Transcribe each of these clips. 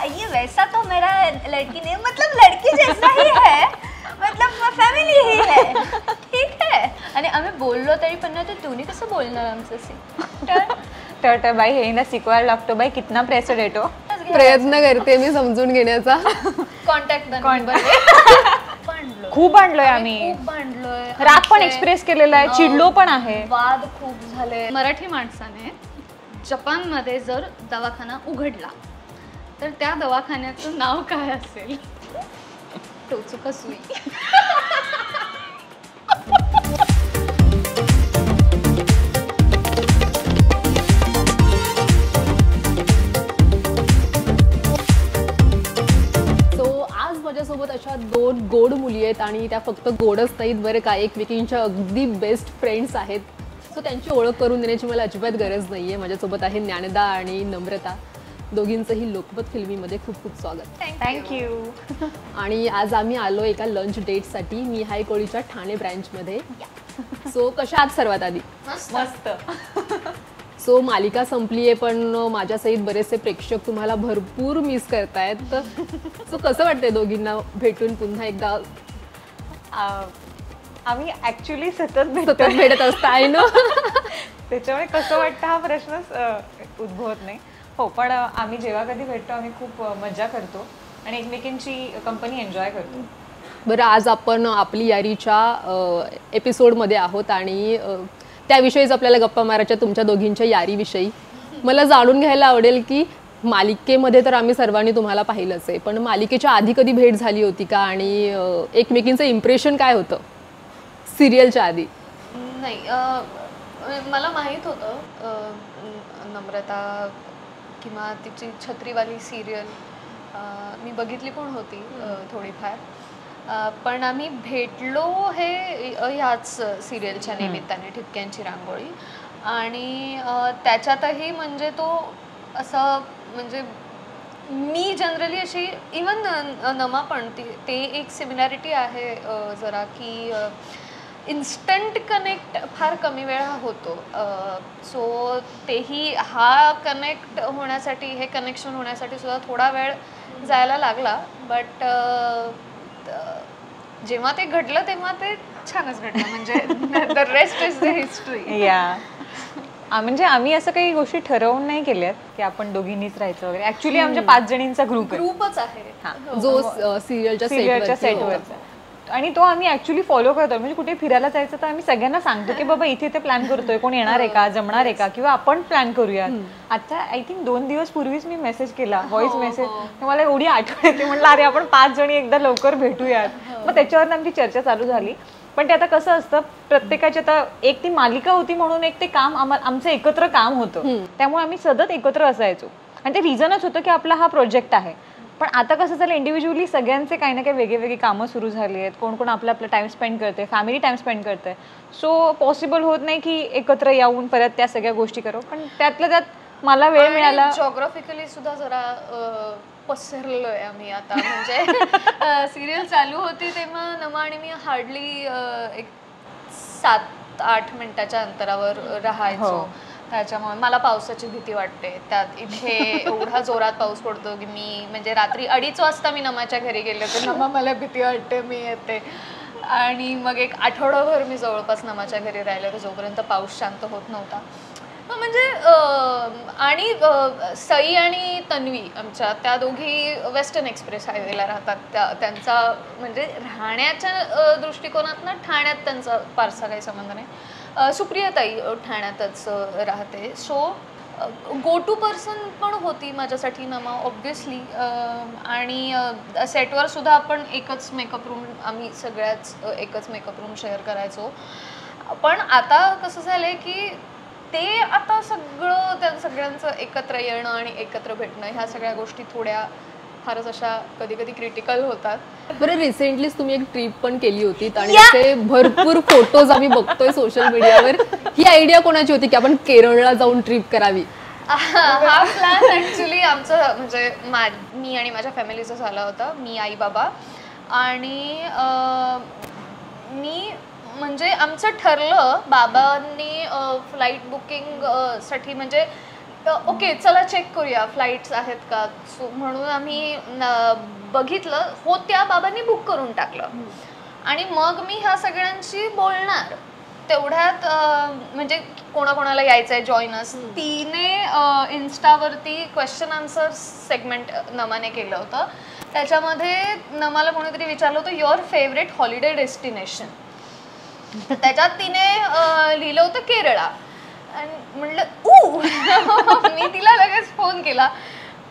ये वैसा तो मेरा लड़की नहीं, मतलब लड़की जैसा ही है, मतलब फॅमिली ही है, ठीक है. आणि आम्ही बोललो तरी पण ना, तर तुम्ही कसं बोलणार आमच्याशी? तर बाई हे ना शिकवायला लागतो बाई, कितना प्रेशर येतो. प्रयत्न करते मी समजून घेण्याचा. कॉन्टॅक्ट खूप भांडलोय आम्ही, खूप भांडलोय, राग पण एक्सप्रेस केलेला आहे, चिडलो पण आहे, वाद खूप झाले. मराठी माणसाने जपानमध्ये जर दवाखाना उघडला तर त्या दवाखान्याचं नाव काय असेल? टोचुका सुई. माझ्यासोबत अशा 2 गोड मुली आहेत आणि त्या फक्त गोडच नाहीत बरं का, एकमेकींच्या अगदी बेस्ट फ्रेंड्स आहेत. सो त्यांची ओळख करून देण्याची मला अजिबात गरज नाही आहे. माझ्यासोबत आहे ज्ञानदा आणि नम्रता. दोघींचंही लोकमत फिल्मीमध्ये खूप खूप स्वागत. थँक्यू. आणि आज आम्ही आलो एका लंच डेटसाठी. मी हाय कोळीच्या ठाणे ब्रँचमध्ये. सो कशा आहात सर्वात आधी? मस्त. सो मालिका संपली आहे पण माझ्यासहित बरेचसे प्रेक्षक तुम्हाला भरपूर मिस करतायत. सो कसं वाटतंय दोघींना भेटून पुन्हा एकदा? आम्ही ॲक्च्युली सतत भेटत असताय ना, त्याच्यामुळे कसं वाटतं हा प्रश्नच उद्भवत नाही. हो, पण आम्ही जेव्हा कधी भेटतो आम्ही खूप मजा करतो आणि एकमेकींची कंपनी एन्जॉय करतो. बरं, आज आपण आपली यारीच्या एपिसोडमध्ये आहोत आणि त्याविषयीच आपल्याला गप्पा मारायच्या, तुमच्या दोघींच्या यारीविषयी. मला जाणून घ्यायला आवडेल की मालिकेमध्ये तर आम्ही सर्वांनी तुम्हाला पाहिलंच आहे, पण मालिकेच्या आधी कधी भेट झाली होती का आणि एकमेकींचं इम्प्रेशन काय होतं सिरियलच्या आधी? नाही, मला माहीत होतं नम्रता किंवा तिची छत्रीवाली सिरियल मी बघितली पण होती थोडीफार, पण आम्ही भेटलो हे ह्याच सिरियलच्या निमित्ताने, ठिपक्यांची रांगोळी. आणि त्याच्यातही म्हणजे तो असं, म्हणजे मी जनरली अशी, इवन नमा पण ते एक सिमिलॅरिटी आहे जरा, की इन्स्टंट कनेक्ट फार कमी वेळा होतो. सो तेही हा कनेक्ट होण्यासाठी, हे कनेक्शन होण्यासाठी सुद्धा थोडा वेळ जायला लागला. बट जेव्हा ते घडलं तेव्हा ते छानच घडलं, म्हणजे the rest is the history. या म्हणजे आम्ही असं काही गोष्टी ठरवून नाही केल्यात की आपण दोघींनीच राहायचं वगैरे. ऍक्च्युली आमच्या 5 जणींचा ग्रुपच आहे जो सिरियलच्या सेटवरचा, आणि तो आम्ही ऍक्च्युली फॉलो करतो. म्हणजे कुठे फिरायला जायचं तर आम्ही सगळ्यांना सांगतो की बाबा इथे प्लॅन करतोय, कोण येणार आहे का, जमणार आहे का, किंवा आपण प्लॅन करूया. आता आय थिंक 2 दिवस पूर्वीच मी मेसेज केला, व्हॉइस मेसेज, मला एवढी आठवण येते, म्हटलं अरे आपण 5 जणी एकदा लवकर भेटूयात. मग त्याच्यावर आमची चर्चा चालू झाली. पण ते आता कसं असतं, प्रत्येकाची आता एक ती मालिका होती म्हणून एक ते काम आमचं एकत्र काम होतं, त्यामुळे आम्ही सतत एकत्र असायचो. आणि ते रिझनच होतं की आपला हा प्रोजेक्ट आहे. पण आता कसं झालं, इंडिव्हिज्युअली सगळ्यांचे काही ना काही वेगळी कामं सुरू झाली आहेत. कोण कोण आपला टाइम स्पेंड करते, फॅमिली टाइम स्पेंड करते. सो पॉसिबल होत नाही की एकत्र येऊन परत त्या सगळ्या गोष्टी करू. पण त्यातल्या त्यात मला वेळ मिळाला. जॉग्राफिकली सुद्धा जरा पसरलोय आम्ही आता. म्हणजे सिरियल चालू होती तेव्हा नमा आणि मी हार्डली एक 7-8 मिनिटाच्या अंतरावर राहायचो. त्याच्यामुळे मला पावसाची भीती वाटते. त्यात इथे एवढा जोरात पाऊस पडतो की मी, म्हणजे रात्री 2:30 वाजता मी नमाच्या घरी गेले तर नमा मला भीती वाटते, मी येते. आणि मग एक आठवडाभर मी जवळपास नमाच्या घरी राहिले, तर जोपर्यंत पाऊस शांत होत नव्हता. म्हणजे आणि सई आणि तन्वी आमच्या, त्या दोघी वेस्टर्न एक्सप्रेस हायवेला राहतात. त्यांचा म्हणजे राहण्याच्या दृष्टिकोनातनं ठाण्यात त्यांचा फारसा काही संबंध नाही. सुप्रियाताई ठाण्यातच राहते. सो गो टू पर्सन पण होती माझ्यासाठी नमा, ऑब्व्हियसली. आणि सेटवर सुद्धा आपण एकच मेकअप रूम, आम्ही सगळ्याच एकच मेकअप रूम शेअर करायचो. पण आता कसं झालंय की ते आता सगळं त्या सगळ्यांचं एकत्र येणं आणि एकत्र भेटणं, ह्या सगळ्या गोष्टी थोड्या फारच अशा कधी कधी क्रिटिकल होतात. बरं, रिसेंटलीच तुम्ही एक ट्रिप पण केली होती आणि त्याचे भरपूर फोटोज आम्ही बघतोय सोशल मीडियावर. ही आयडिया कोणाची होती की आपण केरळला जाऊन ट्रिप करावी? हा प्लॅन ऍक्च्युली आमचं, म्हणजे मी आणि माझ्या फॅमिलीचा झाला होता. मी, आई, बाबा आणि मी. म्हणजे आमचं ठरलं, बाबांनी फ्लाईट बुकिंग साठी, म्हणजे ओके चला चेक करूया फ्लाईट्स आहेत का. सो म्हणून आम्ही बघितलं, होत्या, बाबांनी बुक करून टाकलं. आणि मग मी ह्या सगळ्यांशी बोलणार तेवढ्यात, म्हणजे कोणाकोणाला यायचं आहे जॉईनर्स. तिने इन्स्टावरती क्वेश्चन आन्सर सेगमेंट नमाने केलं होतं. त्याच्यामध्ये नमाला कोणीतरी विचारलं होतं युअर फेवरेट हॉलिडे डेस्टिनेशन. तर त्याच्यात तिने लिहिलं होतं केरळा. आणि म्हणलं मी तिला लगेच फोन केला,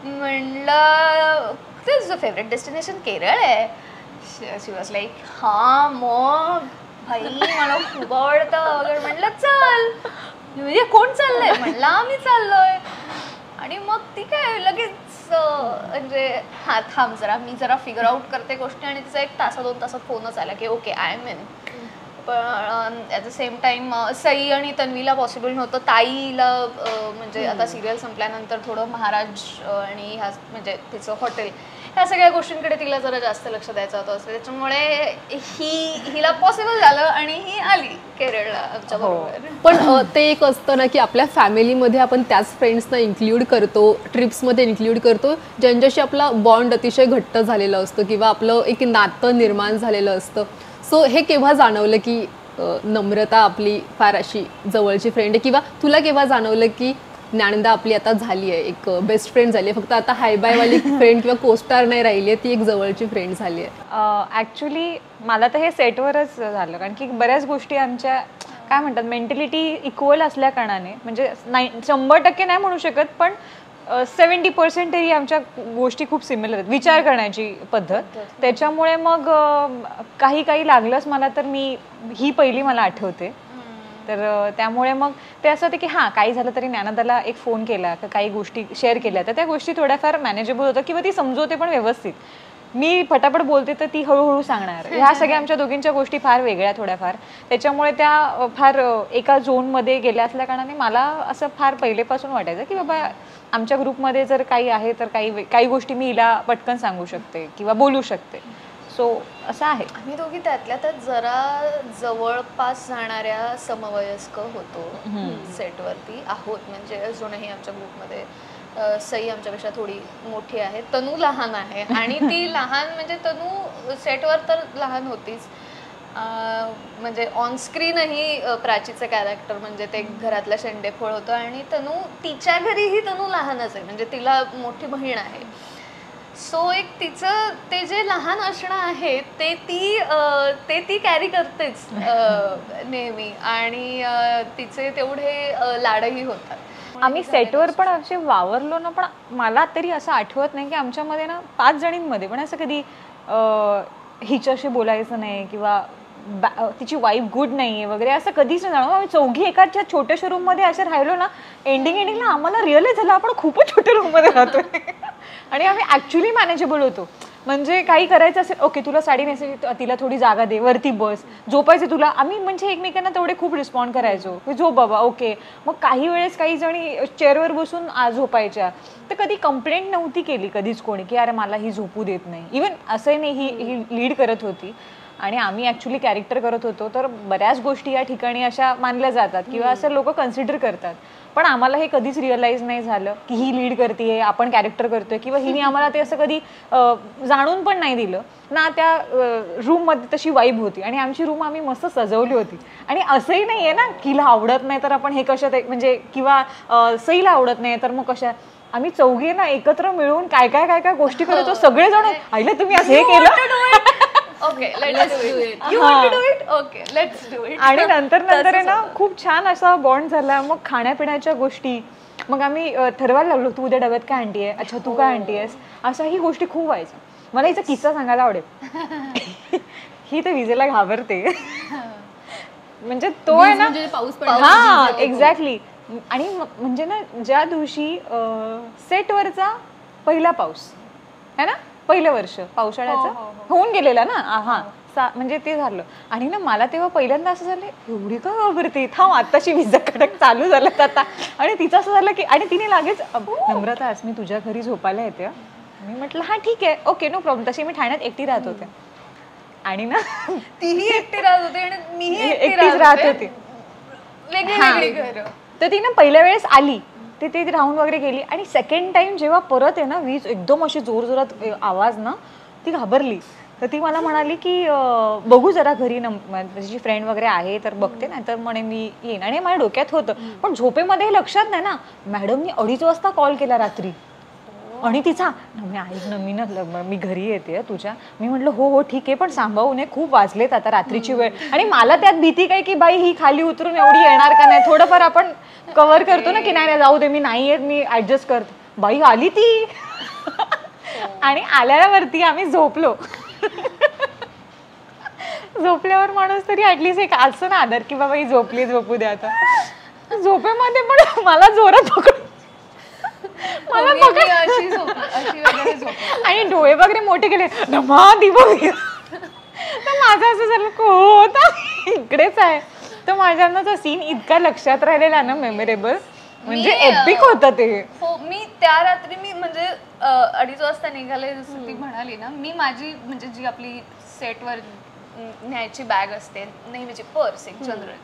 म्हणलं तुझं फेवरेट डेस्टिनेशन केरळ आहे. शी वॉज लाईक हां मग भाई मला खूप आवडतं वगैरे. म्हणलं चल, म्हणजे कोण चाललंय, म्हणलं आम्ही चाललोय. आणि मग ती काय लगेच म्हणजे हा थांब जरा, मी जरा फिगर आउट करते गोष्टी. आणि तिचा 1 तास 2 तासात फोनच आला की ओके आय एम इन. पण at the same time Sai आणि तन्वीला पॉसिबल नव्हतं. ताईला म्हणजे आता सिरियल संपल्यानंतर थोडं महाराज आणि ह्या म्हणजे तिचं हॉटेल ह्या सगळ्या गोष्टींकडे तिला जरा जास्त लक्ष द्यायचं होतं. त्याच्यामुळे हिला पॉसिबल झालं आणि ही आली केरळला आमच्या बरोबर. पण ते एक असतं ना की आपल्या फॅमिलीमध्ये आपण त्याच फ्रेंड्सना इन्क्ल्यूड करतो, ट्रिप्समध्ये इन्क्ल्यूड करतो ज्यांच्याशी आपला बॉन्ड अतिशय घट्ट झालेला असतो किंवा आपलं एक नातं निर्माण झालेलं असतं. सो हे केव्हा जाणवलं की नम्रता आपली फार अशी जवळची फ्रेंड आहे, किंवा तुला केव्हा जाणवलं की ज्ञानदा आपली आता झाली आहे, एक बेस्ट फ्रेंड झाली आहे, फक्त आता हाय बायवाली फ्रेंड किंवा कोस्टार नाही राहिली आहे, ती एक जवळची फ्रेंड झाली आहे? ॲक्च्युली मला तर हे सेटवरच झालं, कारण की बऱ्याच गोष्टी आमच्या काय म्हणतात मेंटॅलिटी इक्वल असल्या कारणाने, म्हणजे 100% नाही म्हणू शकत पण 70% तरी आमच्या गोष्टी खूप सिमिलर आहेत, विचार करण्याची पद्धत. त्याच्यामुळे मग काही लागलंच मला तर ही पहिली मला आठवते. तर त्यामुळे मग ते असं होतं की हां काही झालं तरी ज्ञानदाला एक फोन केला का काही गोष्टी शेअर केल्या तर त्या गोष्टी थोड्याफार मॅनेजेबल होतं किंवा ती समजवते पण व्यवस्थित. मी फटाफट बोलते तर ती हळूहळू सांगणार. ह्या सगळ्या आमच्या दोघींच्या गोष्टी फार वेगळ्या थोड्याफार, त्याच्यामुळे त्या फार एका झोनमध्ये गेल्या असल्या कारणाने मला असं फार पहिलेपासून वाटायचं की बाबा आमच्या ग्रुपमध्ये जर काही आहे तर काही गोष्टी मी हिला पटकन सांगू शकते किंवा बोलू शकते. सो असं आहे. आम्ही दोघी त्यातल्या त्यात जरा जवळपास जाणाऱ्या समवयस्क होतो सेटवरती आहोत. म्हणजे अजूनही आमच्या ग्रुपमध्ये सई आमच्यापेक्षा थोडी मोठी आहे, तनू लहान आहे. आणि ती लहान म्हणजे तनू सेटवर तर लहान होतीच, म्हणजे ऑनस्क्रीनही प्राचीचं कॅरेक्टर म्हणजे ते घरातलं शेंडेफळ होतं. आणि तनू तिच्या घरीही तनू लहानच आहे, म्हणजे तिला मोठी बहीण आहे. सो एक तिचं ते जे लहान असणं आहे ते ती कॅरी करतेच नेहमी. आणि तिचे तेवढे लाडही होतात. आम्ही सेटवर पण असे वावरलो ना, पण मला तरी असं आठवत नाही की आमच्यामध्ये ना 5 जणींमध्ये पण असं कधी हिच्याशी बोलायचं नाही किंवा तिची वाईफ गुड नाहीये वगैरे असं कधीच नाही जाणवलं. आम्ही चौघी एकाच्या छोट्याशा रूममध्ये असे राहिलो ना, एंडिंगला आम्हाला रिअलाइज झालं आपण खूपच छोट्या रूममध्ये राहतोय. आणि आम्ही ॲक्च्युली मॅनेजेबल होतो. म्हणजे काही करायचं असेल ओके तुला साडी नेसायची, तिला थोडी जागा दे, वरती बस, झोपायचं तुला, आम्ही म्हणजे एकमेकांना तेवढे खूप रिस्पॉन्ड करायचो की झोप बाबा ओके. मग काही वेळेस काही जणी चेअरवर बसून झोपायच्या तर कधी कंप्लेंट नव्हती केली कधीच कोणी की अरे मला ही झोपू देत नाही. इवन असंही नाही, ही लीड करत होती आणि आम्ही ॲक्च्युली कॅरेक्टर करत होतो. तर बऱ्याच गोष्टी या ठिकाणी अशा मानल्या जातात किंवा असं लोक कन्सिडर करतात. पण आम्हाला हे कधीच रिअलाइज नाही झालं की ही लीड करते, आपण कॅरेक्टर करतोय, किंवा हिने आम्हाला ते असं कधी जाणून पण नाही दिलं ना. त्या रूममध्ये तशी वाईब होती आणि आमची रूम आम्ही मस्त सजवली होती. आणि असंही नाही आहे ना की हिला आवडत नाही तर आपण हे कशात म्हणजे किंवा सईला आवडत नाही तर मग कशा. आम्ही चौघे ना एकत्र मिळून काय काय गोष्टी करतो. सगळेजण आईला तुम्ही असं हे केलं okay let's do it, you want to do it, okay let's do it. आणि नंतर आहे ना खूप छान असा बॉन्ड झाला. मग खाण्यापिण्याच्या गोष्टी मग आम्ही ठरवायला लागलो, तू उद्या डब्यात काय आणती आहे, अच्छा तू काय आणती आहेस, अशा ही गोष्टी खूप व्हायच्या. मला हिचा किस्सा सांगायला आवडेल. ही तर विजेला घाबरते म्हणजे तो आहे ना पाऊस हा एक्झॅक्टली. आणि म्हणजे ना ज्या दिवशी सेटवरचा पहिला पाऊस आहे ना, पहिलं वर्ष पावसाळ्याचं होऊन गेलेला ना, हा म्हणजे ते झालं. आणि ना मला तेव्हा पहिल्यांदा असं झालं एवढी का घाबरते, थांब आत्ताशी विजा कडक चालू झालं आता. आणि तिचं असं झालं की आणि तिने लागेच नम्रता आज मी तुझ्या घरी झोपायला येते. मी म्हटलं हा ठीक आहे ओके नो प्रॉब्लेम. तशी मी ठाण्यात एकटी राहत होते आणि ना तीही एकटी राहत होते आणि मीही एकटीच राहत होते, वेगळी घरं. तर ती ना पहिल्या वेळेस आली ते राहून वगैरे गेली. आणि सेकंड टाइम जेव्हा परत आहे ना वीज एकदम अशी जोरजोरात आवाज ना, ती घाबरली. तर ती मला म्हणाली की बघू जरा घरी माझी फ्रेंड वगैरे आहे तर बघते, नाही तर म्हणे मी येईन. आणि माझ्या डोक्यात होतं, पण झोपेमध्ये लक्षात नाही ना. मॅडमनी 2:30 वाजता कॉल केला रात्री आणि तिचा मी ऐक ना, मी घरी येते तुझ्या. मी म्हटलं हो हो ठीक आहे, पण सांभाळू नये, खूप वाजलेत आता, रात्रीची वेळ. आणि मला त्यात भीती काय की बाई ही खाली उतरून एवढी येणार का नाही, थोडंफार आपण कव्हर करतो ना की नाही जाऊ दे, मी नाही येत, मी ऍडजस्ट करते. बाई आली ती आणि आल्यावरती आम्ही झोपलो. झोपल्यावर माणूस तरी ऍटलीस्ट एक असं ना आदर की बाबा ही झोपली, झोपू द्या. आता झोपेमध्ये पण मला जोरात पकडून मला आणि डोळे वगैरे मोठे केले नमा दिवस. तर माझं असं झालं होता इकडेच आहे. तर माझ्यांना तो सीन इतका लक्षात राहिलेला ना, मेमोरेबल, म्हणजे एपिक होतं ते. हो, मी त्या रात्री मी म्हणजे 2:30 वाजता निघाले, जसं ती म्हणाली ना. मी माझी म्हणजे जी आपली सेटवर न्यायची बॅग असते नेहमीची, पर्स एक जनरल,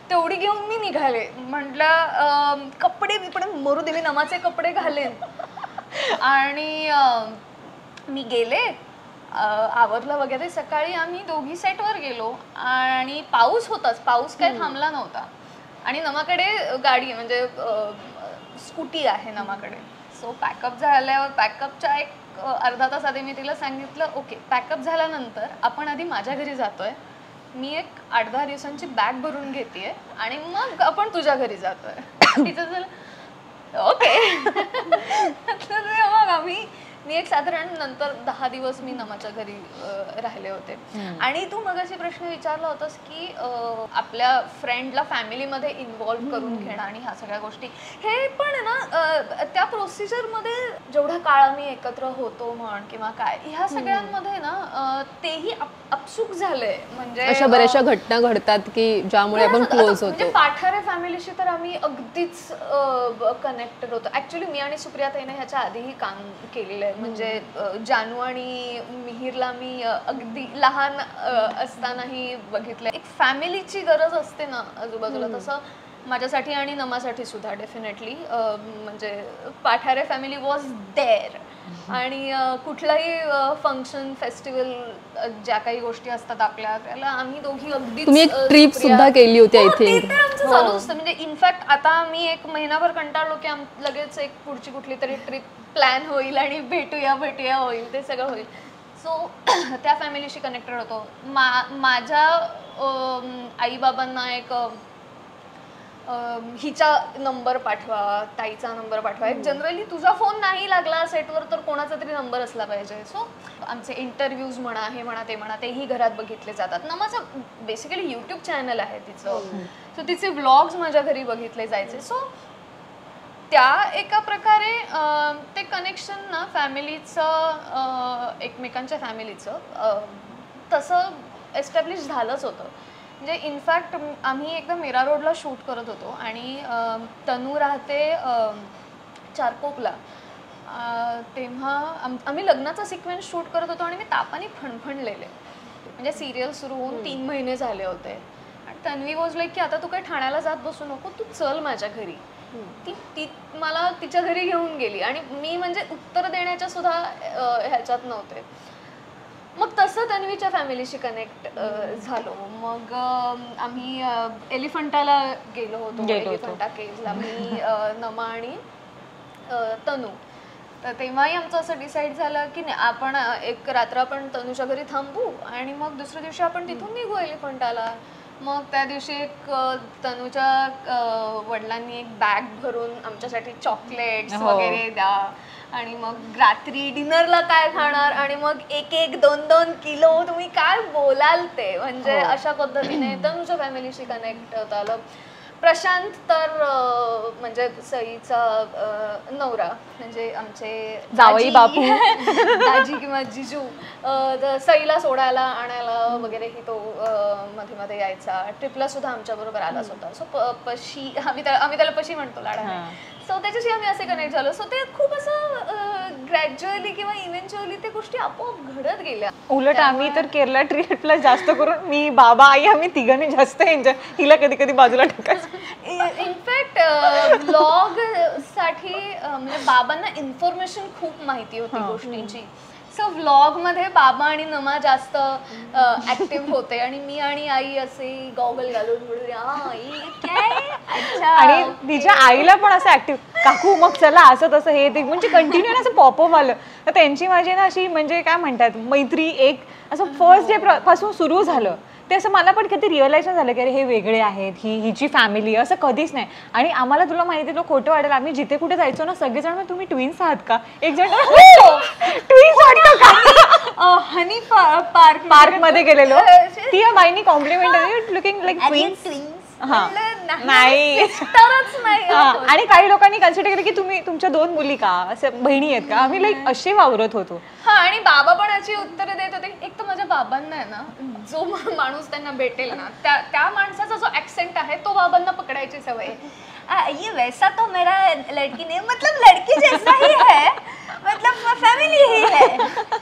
तेवढी घेऊन मी निघाले. म्हटलं कपडे बिपडे मरू दे, मी नमाचे कपडे घालेन. आणि मी गेले, आवरलं वगैरे. सकाळी आम्ही दोघी सेटवर गेलो आणि पाऊस होताच, पाऊस काही थांबला नव्हता. आणि नमाकडे गाडी म्हणजे स्कूटी आहे नमाकडे. सो पॅकअप झाल्यावर, पॅकअपच्या एक अर्धा तास आधी मी तिला सांगितलं ओके पॅकअप झाल्यानंतर आपण आधी माझ्या घरी जातोय, मी एक 8-10 दिवसांची बॅग भरून घेतेय आणि मग आपण तुझ्या घरी जातोय. तिचं झालं ओके. मग मी एक साधारण नंतर 10 दिवस मी नमाच्या घरी राहिले होते. आणि तू मगाशी प्रश्न विचारला होतास की आपल्या फ्रेंडला फॅमिलीमध्ये इन्व्हॉल्व्ह करून घेणं आणि ह्या सगळ्या गोष्टी, हे पण ना त्या प्रोसिजरमध्ये जेवढा काळ आम्ही एकत्र होतो म्हण किंवा काय, ह्या सगळ्यांमध्ये ना तेही अपसुक झालंय. म्हणजे अशा बऱ्याचशा घटना घडतात की ज्यामुळे आपण क्लोज होतो. पाठारे फॅमिलीशी तर आम्ही अगदीच कनेक्टेड होतो. ऍक्च्युली मी आणि सुप्रिया ताईने ह्याच्या आधीही काम केलेलं आहे. म्हणजे जानू आणि मिहिरला मी अगदी लहान असतानाही बघितलंय. एक फॅमिलीची गरज असते ना आजूबाजूला, तसं माझ्यासाठी आणि नमासाठी सुद्धा डेफिनेटली. म्हणजे पाठारे फॅमिली वॉज देअर. आणि कुठलाही फंक्शन, फेस्टिवल, ज्या काही गोष्टी असतात आपल्या, त्याला आम्ही दोघी अगदी. तुम्ही एक ट्रिप सुद्धा केली होती आय थिंक. आमचं चालू असतं. म्हणजे इनफॅक्ट आता मी एक महिनाभर कंटाळलो की लगेच एक पुढची कुठली तरी ट्रिप प्लॅन होईल आणि भेटूया होईल, ते सगळं होईल. सो त्या फॅमिलीशी कनेक्टेड होतो. माझ्या आईबाबांना एक हिचा नंबर पाठवा, ताईचा नंबर पाठवा. एक जनरली तुझा फोन नाही लागला सेटवर तर कोणाचा तरी नंबर असला पाहिजे. सो आमचे इंटरव्ह्यूज म्हणा, हे म्हणा ते म्हणा, तेही घरात बघितले जातात. नमाचं बेसिकली यूट्यूब चॅनल आहे तिचं. सो तिचे व्लॉग्स माझ्या घरी बघितले जायचे. सो त्या एका प्रकारे ते कनेक्शन ना फॅमिलीचं, एकमेकांच्या फॅमिलीचं तसं एस्टॅब्लिश झालंच होतं. म्हणजे इनफॅक्ट आम्ही एकदा मीरा रोडला शूट करत होतो आणि तनू राहते चारकोपला. तेव्हा आम्ही लग्नाचा सिक्वेन्स शूट करत होतो आणि मी तापाने फणफणलेले. म्हणजे सिरियल सुरू होऊन 3 महिने झाले होते. आणि तन्वी वॉज लाईक की आता तू काही ठाण्याला जात बसू नको, तू चल माझ्या घरी. ती मला तिच्या घरी घेऊन गेली आणि मी म्हणजे उत्तर देण्याच्या सुद्धा ह्याच्यात नव्हते. मग तसं तन्वीच्या फॅमिलीशी कनेक्ट झालो. मग आम्ही एलिफंटाला गेलो होतो. एलिफंटा केव्हला मी, नमा आणि तनू. तर तेव्हाही आमचं असं डिसाईड झालं की नाही, आपण एक रात्र आपण तनूच्या घरी थांबू आणि मग दुसऱ्या दिवशी आपण तिथून निघू एलिफंटाला. मग त्या दिवशी एक तनूच्या वडिलांनी एक बॅग भरून आमच्यासाठी चॉकलेट्स वगैरे द्या. आणि मग रात्री डिनरला काय खाणार, आणि मग 1-2 किलो तुम्ही काय बोलाल ते. म्हणजे अशा पद्धतीने तनूच्या फॅमिलीशी कनेक्ट होता आलं. प्रशांत तर म्हणजे सईचा नवरा, म्हणजे आमचे जावई बापू दाजी किंवा जिजू, सईला सोडायला आणायला वगैरे ही तो मध्ये मध्ये यायचा. ट्रिपला सुद्धा आमच्या बरोबर आलाच होता. सो पशी, आम्ही त्याला पशी म्हणतो लाडाने. सो त्याच्याशी आम्ही असे कनेक्ट झालो. सो ते खूप असं ग्रॅज्युअली किंवा इव्हेंच्युअली ते गोष्टी आपोआप घडत गेल्या. उलट आम्ही तर केरला ट्रिपला जास्त करून मी बाबा आई आम्ही तिघांनी जास्त एन्जॉय, हिला कधी कधी बाजूला टाकायचं. इनफॅक्ट ब्लॉग साठी म्हणजे बाबांना इन्फॉर्मेशन खूप माहिती होती गोष्टींची. सो व्लॉग मध्ये बाबा आणि नमा जास्त ऍक्टिव्ह होते आणि मी आणि आई असे गॉगल घालून आणि तिच्या आईला पण असं ऍक्टिव्ह, काकू मग चला असं तसं हे ते म्हणजे कंटिन्यू असं पॉपअप आलं. तर त्यांची माझी ना अशी म्हणजे काय म्हणतात मैत्री एक असं फर्स्ट डे पासून सुरू झालं. ते असं मला पण कधी रिअलाइज झालं की अरे हे वेगळे आहेत, हिची फॅमिली असं कधीच नाही. आणि आम्हाला तुला माहिती तुला खोटं वाटेल, आम्ही जिथे कुठे जायचो ना सगळेजण तुम्ही ट्विन्स आहात का, एक जण ट्विन्स वाटतं का, हनी पार्क मध्ये गेलेलो, ती बाईनी कॉम्प्लिमेंट लुकिंग लाईक ट्विन्स. नाही आणि काही लोकांनी कन्सिडर केलं की तुम्ही तुमच्या 2 मुली का, असं बहिणी आहेत का, आम्ही लाईक असे वावरत होतो. हा आणि बाबा पण अशी उत्तरं देत होते. एक तर माझ्या बाबांना आहे ना जो माणूस त्यांना भेटेल ना त्या माणसाचा जो ऍक्सेंट आहे तो बाबांना पकडायची सवय. ये वैसा तो मेरा लड़की नहीं, मतलब लड़की जैसा ही है, मतलब फॅमिली ही है,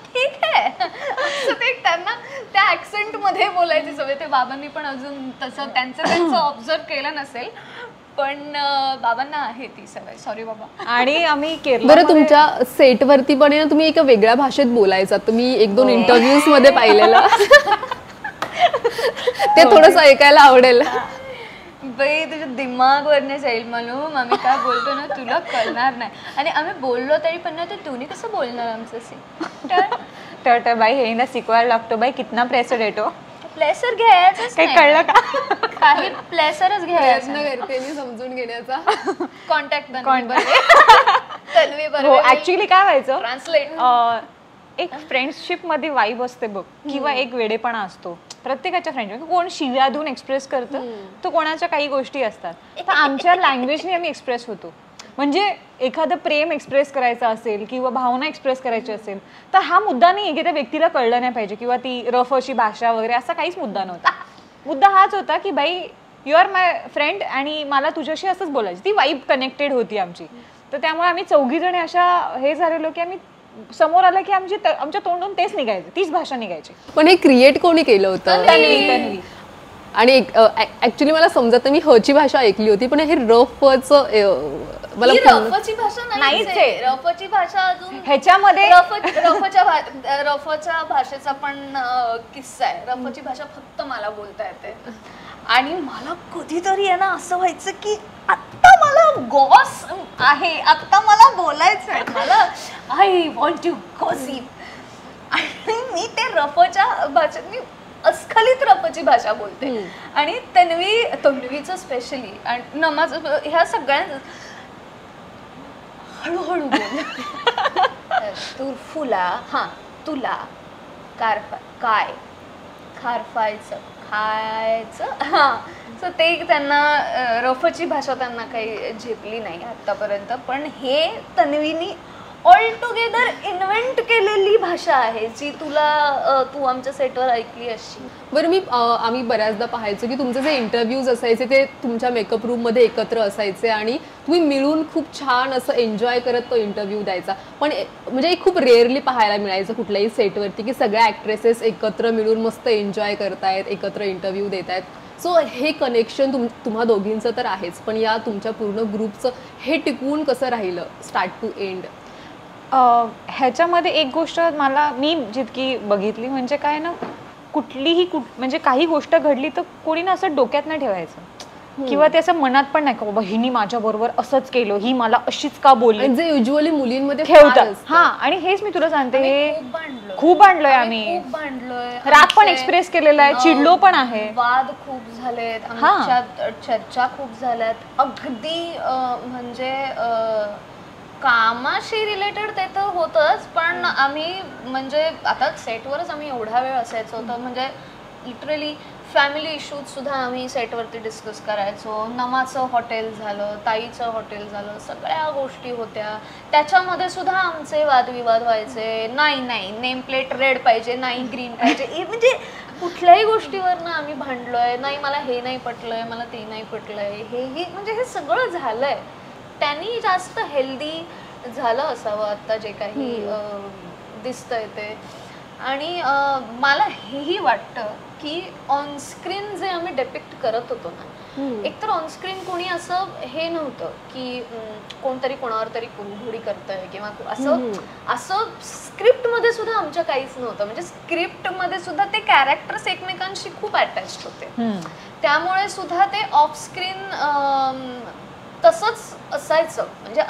ठीक है. असं ते त्यांना त्या ऍक्सेंट मध्ये बोलायची सवय. ते बाबांनी पण अजून तसं त्यांचं ऑब्झर्व केलं नसेल, पण बाबांना आहे ती सवय. सॉरी बाबा. आणि आम्ही केरला बरं तुमच्या सेटवरती पण ना तुम्ही एका वेगळ्या भाषेत बोलायचा, तुम्ही 1-2 इंटरव्ह्यूज मध्ये पाहिलेलं. ते थोडंसं ऐकायला आवडेल. बाई तुझ्या दिमागवरने जाईल मालूम, आम्ही काय बोलतो ना तुला कळणार नाही. आणि आम्ही बोललो तरी पण ना तुम्ही कसं बोलणार आमचं तर बाई हे ना शिकवायला लागतो बाई, कितना प्रेशर येतो. प्लेसर घ्यायचंच काही कळलं का? काही प्लेसरच घ्यायचं करते मी समजून घेण्याचा. कॉन्टॅक्ट हो ऍक्च्युली काय व्हायचं, ट्रान्सलेट एक फ्रेंडशिप मध्ये वाईब असते बघ, किंवा एक वेडेपणा असतो प्रत्येकाच्या फ्रेंडशिप. कोण शिव्या देऊन एक्सप्रेस करतं, तर कोणाच्या काही गोष्टी असतात. तर आमच्या लँग्वेजने आम्ही एक्सप्रेस होतो. म्हणजे एखादं प्रेम एक्सप्रेस करायचं असेल किंवा भावना एक्सप्रेस करायची असेल तर हा मुद्दा नाही की त्या व्यक्तीला कळलं नाही पाहिजे किंवा ती रफ अशी भाषा वगैरे असा काहीच मुद्दा नव्हता. मुद्दा हाच होता की बाई यू आर माय फ्रेंड आणि मला तुझ्याशी असंच बोलायचं. ती वाईब कनेक्टेड होती आमची. तर त्यामुळे आम्ही 4घी जणी अशा हे झालेलो की आम्ही समोर आलं की आमच्या तोंडून तेच निघायचं, तीच भाषा निघायची. पण हे क्रिएट कोणी केलं होतं? तन्वी. आणि ऍक्च्युली मला समजत मी हची भाषा ऐकली होती, पण हे रफच मला रफची भाषा नाहीच आहे. रफची भाषा अजून ह्याच्यामध्ये रफच्या भाषेचा पण किस्सा आहे. रफची भाषा फक्त मला बोलता येते आणि मला कधीतरी आहे ना असं व्हायचं की आत्ता मला गॉस आहे, आत्ता मला बोलायचं आहे, मला आय वॉन्ट टू गॉसिप. आणि मी ते रफच्या भाषेत मी अस्खलित रफची भाषा बोलते. आणि तन्वीचं स्पेशली आणि नमाज ह्या सगळ्या हळूहळू बोल. तू फुला हा तुला काय खारफायचं खायचं हा. सो ते त्यांना रफची भाषा त्यांना काही झेपली नाही आतापर्यंत. पण हे तन्वीनी ऑल टुगेदर इन्व्हेंट केलेली भाषा आहे जी तू आमच्या सेटवर ऐकली अशी. बरं आम्ही बऱ्याचदा पाहायचो की तुमचे जे इंटरव्ह्यूज असायचे ते तुमच्या मेकअप रूम मध्ये एकत्र असायचे आणि तुम्ही मिळून खूप छान असं एन्जॉय करत तो इंटरव्ह्यू द्यायचा. पण म्हणजे खूप रेअरली पाहायला मिळायचं कुठल्याही सेटवरती की सगळ्या ऍक्ट्रेसेस एकत्र मिळून मस्त एन्जॉय करतायत, एकत्र इंटरव्ह्यू देत आहेत. सो हे कनेक्शन तुम्हा दोघींचं तर आहेच, पण या तुमच्या पूर्ण ग्रुपचं हे टिकवून कसं राहिलं स्टार्ट टू एंड? ह्याच्यामध्ये एक गोष्ट मी जितकी बघितली म्हणजे काय ना, म्हणजे काही गोष्ट घडली तर कोणी ना असं डोक्यात नाही ठेवायचं किंवा ते असं मनात पण नाही का बाबा हिनी माझ्या बरोबर असंच केलं, ही मला अशीच का बोलली, जे युजली मुलींमध्ये ठेवतात. हा आणि हेच मी तुला सांगते, हे खूप भांडलोय आम्ही, राग पण एक्सप्रेस केलेला आहे, चिडलो पण आहे, वाद खूप झालेत आमच्यात, चर्चा खूप झाल्यात. अगदी म्हणजे कामाशी रिलेटेड ते तर होतच, पण आम्ही म्हणजे आता सेटवरच आम्ही एवढा वेळ असायचो तर म्हणजे लिटरली फॅमिली इश्यूज सुद्धा आम्ही सेटवरती डिस्कस करायचो. नमाचं हॉटेल झालं, ताईचं हॉटेल झालं, सगळ्या गोष्टी होत्या. त्याच्यामध्ये सुद्धा आमचे वादविवाद व्हायचे. नाही नेम प्लेट रेड पाहिजे, नाही ग्रीन पाहिजे, म्हणजे कुठल्याही गोष्टीवरनं आम्ही भांडलोय. नाही मला हे नाही पटलंय, मला ते नाही पटलंय, हे म्हणजे हे सगळं झालंय. त्यांनी जास्त हेल्दी झालं असावं आता जे काही दिसतंय ते. आणि मला हेही वाटतं की ऑनस्क्रीन जे आम्ही डेपिक्ट करत होतो ना, एकतर ऑनस्क्रीन कोणी असं हे नव्हतं की कोणतरी कोणावर तरी कुरघोडी करतंय किंवा असं स्क्रिप्टमध्ये सुद्धा आमच्या काहीच नव्हतं. म्हणजे स्क्रिप्टमध्ये सुद्धा ते कॅरेक्टर्स एकमेकांशी खूप अटॅच्ड होते, त्यामुळे सुद्धा ते ऑफ स्क्रीन तसंच असायचं. म्हणजे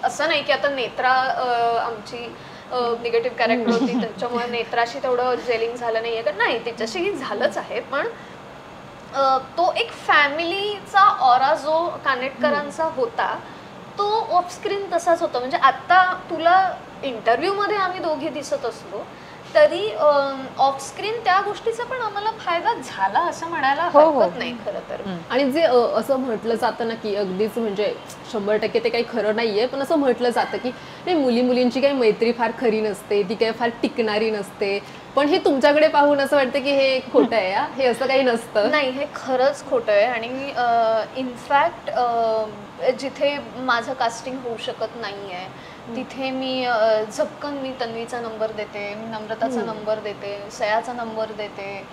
असं नाही की आता नेत्रा आमची निगेटिव्ह कॅरेक्टर होती त्याच्यामुळे नेत्राशी तेवढं जेलिंग झालं नाहीये का, नाही, तिच्याशी झालंच आहे. पण तो एक फॅमिलीचा ऑरा जो कानेटकरांचा होता तो ऑफस्क्रीन तसाच होता. म्हणजे आता तुला इंटरव्ह्यू मध्ये आम्ही दोघे दिसत असलो तरी ऑफस्क्रीन त्या गोष्टीचा पण आम्हाला फायदा झाला असं म्हणायला हरकत नाही खरं तर. आणि जे असं म्हटलं जातं ना की अगदीच म्हणजे 100% ते काही खरं नाहीये, पण असं म्हटलं जातं की नाही, मुलींची काही मैत्री फार खरी नसते, ती काही फार टिकणारी नसते. पण हे तुमच्याकडे पाहून असं वाटतं की हे खोटं आहे, हे असं काही नसतं. नाही, हे खरंच खोटं आहे. आणि इनफॅक्ट जिथे माझं कास्टिंग होऊ शकत नाहीये तिथे मी झपकन मी तन्वीचा नंबर देते, नम्रताचा नंबर देते, सयाचा नंबर देते.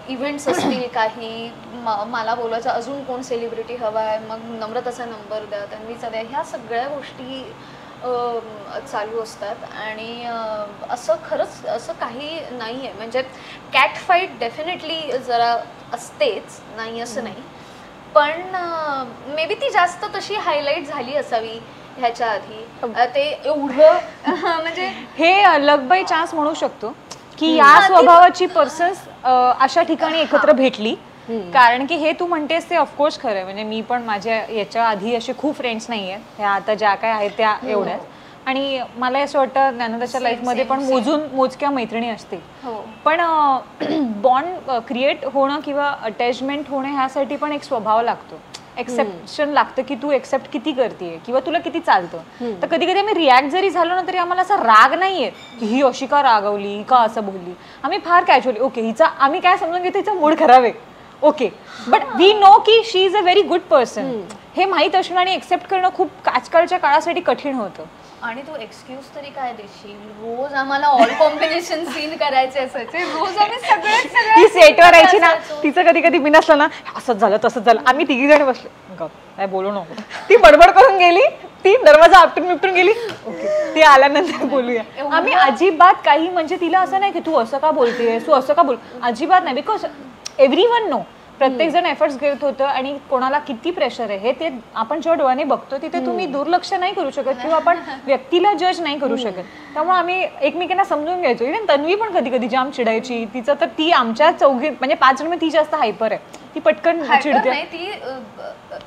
इव्हेंट्स असतील काही मला बोलायचं अजून कोण सेलिब्रिटी हवा आहे, मग नम्रताचा नंबर द्या, तन्वीचा द्या, ह्या सगळ्या गोष्टी चालू असतात. आणि असं खरंच असं काही नाही आहे. म्हणजे कॅट फाईट डेफिनेटली जरा असतेच, नाही असं नाही, पण मे बी ती जास्त तशी हायलाईट झाली असावी ह्याच्या आधी. ते एवढं म्हणजे हे लक बाय चान्स म्हणू शकतो की या स्वभावाची पर्सन्स अशा ठिकाणी एकत्र भेटली. कारण की हे तू म्हणतेस ते ऑफकोर्स खरं आहे. म्हणजे मी पण माझ्या याच्या आधी असे खूप फ्रेंड्स नाही आहेत, ह्या आता ज्या काय आहेत त्या एवढ्याच. आणि मला असं वाटतं ज्ञानदाच्या लाईफमध्ये पण मोजक्या मैत्रिणी असतील, पण बॉन्ड क्रिएट होणं किंवा अटॅचमेंट होणं ह्यासाठी पण एक स्वभाव लागतो, एक्सेप्शन लागतं की तू एक्सेप्ट किती करतेय किंवा तुला किती चालतं. तर कधी कधी आम्ही रिॲक्ट जरी झालो ना तरी आम्हाला असा राग नाहीये की ही अशी का रागवली का असं बोलली. आम्ही फार कॅज्युअली ओके हिचा आम्ही काय समजून घेतो हिचा मूड खराब आहे, ओके, बट वी नो की she is a very good person. हे माहीत असणं आणि एक्सेप्ट करणं खूप आजकालच्या काळासाठी कठीण होतं. आणि तू एक्सक्यूज तरी काय देशील, रोज आम्हाला ऑल कॉम्बिनेशन सीन करायचे असायचे, रोज आम्ही ती सेटवर यायची ना, तिचं कधी कधी मी नसलं ना असंच झालं तसंच झालं, आम्ही तिघी जण बसलो काय बोलू नको, ती बडबड करून गेली, ती दरवाजा आपटून मिपटून गेली, ओके ती आल्यानंतर बोलूया. आम्ही अजिबात काही म्हणजे तिला असं नाही की तू असं का बोलतेस, तू असं का बोल, अजिबात नाही. बिकॉज एव्हरीवन नो, प्रत्येक जण एफर्ट्स घेत होतं आणि कोणाला किती प्रेशर आहे हे ते आपण जेव्हा डोळ्याने बघतो तिथे तुम्ही दुर्लक्ष नाही करू शकत किंवा आपण व्यक्तीला जज नाही करू शकत. त्यामुळे आम्ही एकमेकांना समजून घ्यायचो. इव्हन तन्वी पण कधी कधी जाम चिडायची. तिचं तर ती आमच्या चौघी म्हणजे 5 जण ती जास्त हायपर आहे, ती पटकन चिडते. ती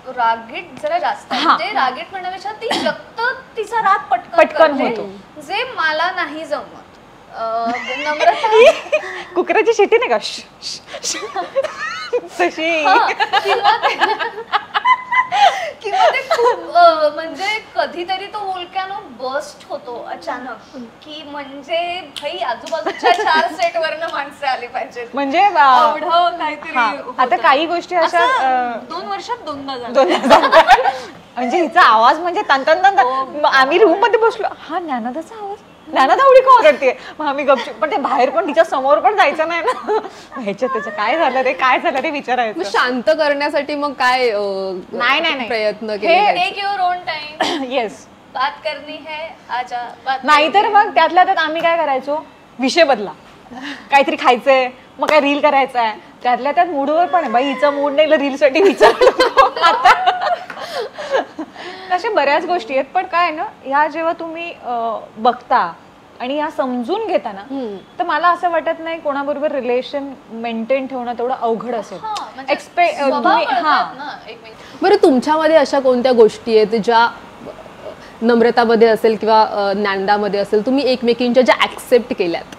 रागीट जरा जास्त, म्हणजे रागीट म्हणण्यापेक्षा ती व्यक्त तिचा राग पटकन होतो, जे मला नाही जमत. नम्रता कुकराची शिटी नाही का तशी, किंवा ते खूप म्हणजे कधीतरी तो वोल्कॅनो बर्स्ट होतो अचानक, की म्हणजे भाई आजूबाजूच्या 4 सेटवरनं माणसं आली पाहिजेत, म्हणजे काहीतरी. आता काही गोष्टी अशा 2 वर्षात 2दा झाल्या. म्हणजे हिचा आवाज म्हणजे तन तन तन, आम्ही रूम मध्ये बसलो, हा ज्ञानदाचा आवाज, ज्ञानदा एवढी का ओरडते, मग आम्ही गपचूप, पण ते बाहेर पण तिच्या समोर पण जायचं नाही ना, ह्याच्यात त्याचं काय झालं रे काय झालं रे विचारायचं. शांत करण्यासाठी मग काय नाही प्रयत्न केले? Take your own time, yes, बात करनी है आजा, बात नाही तर मग त्यातल्या त्यात आम्ही काय करायचो, विषय बदला, काहीतरी खायचंय, मग काय रील करायचा आहे, त्यातल्या त्यात मूडवर पण आहे, बाई हिचा मूड नाही रील साठी विचार आता. अशा बऱ्याच गोष्टी आहेत. पण काय ना, ह्या जेव्हा तुम्ही बघता आणि ह्या समजून घेता ना, तर मला असं वाटत नाही कोणाबरोबर रिलेशन मेंटेन ठेवणं तेवढं अवघड असेल. बरं, तुमच्यामध्ये अशा कोणत्या गोष्टी आहेत ज्या नम्रतामध्ये असेल किंवा ज्ञानदामध्ये असेल तुम्ही एकमेकींच्या ज्या ऍक्सेप्ट केल्यात?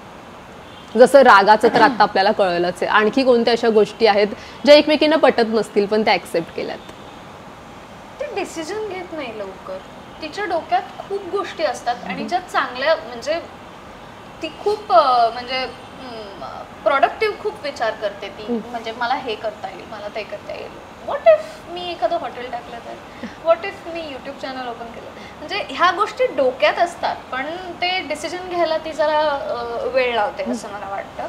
जसं रागाचं तर आता आपल्याला कळलंच आहे, आणखी कोणत्या अशा गोष्टी आहेत ज्या एकमेकींना पटत नसतील पण त्या ऍक्सेप्ट केल्यात? डिसिजन घेत नाही लवकर, तिच्या डोक्यात खूप गोष्टी असतात आणि ज्या चांगल्या, म्हणजे ती खूप म्हणजे प्रोडक्टिव्ह खूप विचार करते ती, म्हणजे मला हे करता येईल, मला ते करता येईल, व्हॉट इफ मी एखादं हॉटेल टाकलं तर, what if me YouTube channel open केलं, म्हणजे ह्या गोष्टी डोक्यात असतात पण ते डिसिजन घ्यायला ती जरा वेळ लावते असं मला वाटतं.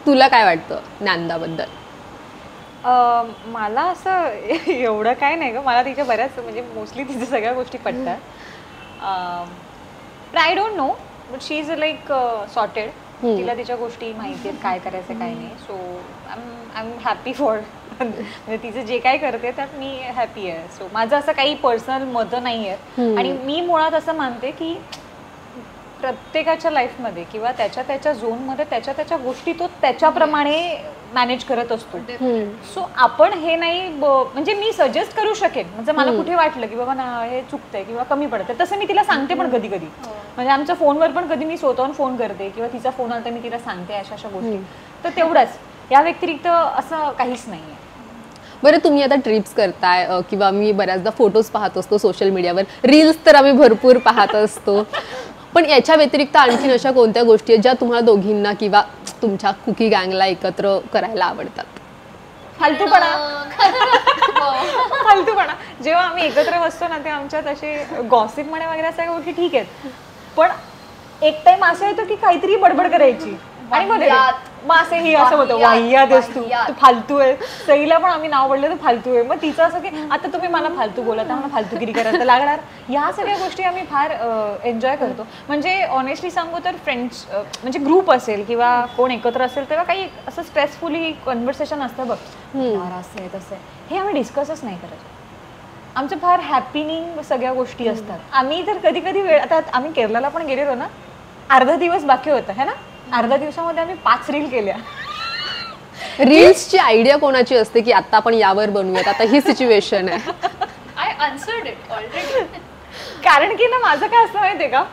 तुला काय वाटतं ज्ञानदाबद्दल? मला असं एवढं काय नाही ग, मला तिच्या बऱ्याच म्हणजे मोस्टली तिच्या सगळ्या गोष्टी पटतात. I don't know but she is like sorted. तिला तिच्या गोष्टी माहिती आहेत काय करायचं काय नाही. So I am happy for म्हणजे तिचं जे काय करते त्यात मी हॅपी आहे. सो माझं असं काही पर्सनल मतं नाही आहे. आणि मी मुळात असं मानते की प्रत्येकाच्या लाईफमध्ये किंवा त्याच्या झोनमध्ये त्याच्या गोष्टी तो त्याच्याप्रमाणे मॅनेज करत असतो. सो आपण हे नाही म्हणजे मी सजेस्ट करू शकेन म्हणजे मला कुठे वाटलं की बाबा ना हे चुकतंय किंवा कमी पडतंय तसं मी तिला सांगते पण कधी कधी. म्हणजे आमच्या फोनवर पण कधी मी स्वतःहून फोन करते किंवा तिचा फोन आला तर मी तिला सांगते अशा गोष्टी. तर तेवढंच, या व्यतिरिक्त असं काहीच नाही आहे. बरं, तुम्ही आता ट्रिप्स करताय किंवा मी बऱ्याचदा फोटोज पाहत असतो सोशल मीडियावर, रील्स तर आम्ही भरपूर पाहत असतो, पण याच्या व्यतिरिक्त आणखीन अशा कोणत्या गोष्टी आहेत ज्या तुम्हाला दोघींना किंवा तुमच्या कुकी गँगला एकत्र करायला आवडतात? फालतूपणा. फालतूपणा जेव्हा आम्ही एकत्र बसतो ना ते आमच्यात असे गॉसिप म्हणे वगैरे सगळ्या गोष्टी ठीक आहेत, पण एक टाइम असं येतो की काहीतरी बडबड करायची आणि मग असे ही असं होतं वाह्यात असतो तू फालतू आहे. सईला पण आम्ही नाव पडलं तर फालतू आहे. मग तिचं असं की आता तुम्ही मला फालतू बोलत मला फालतूगिरी करायला लागणार. ह्या सगळ्या गोष्टी आम्ही फार एन्जॉय करतो. म्हणजे ऑनेस्टली सांगू तर फ्रेंड्स म्हणजे ग्रुप असेल किंवा कोण एकत्र असेल तेव्हा काही असं स्ट्रेसफुली कन्व्हर्सेशन असतं बघ असं आहे तसं आहे, हे आम्ही डिस्कसच नाही करत. आमचं फार हॅपीनिंग सगळ्या गोष्टी असतात. आम्ही तर कधी कधी वेळ, आता आम्ही केरळला पण गेलेलो ना, अर्धा दिवस बाकी होता है ना, अर्ध्या दिवसामध्ये आम्ही 5 रील केल्या. रील्सची आयडिया कोणाची असते की आता आपण यावर बनवूयात, आता ही सिच्युएशन आहे? I answered it already. कारण की ना माझं काय असतं माहितीये का,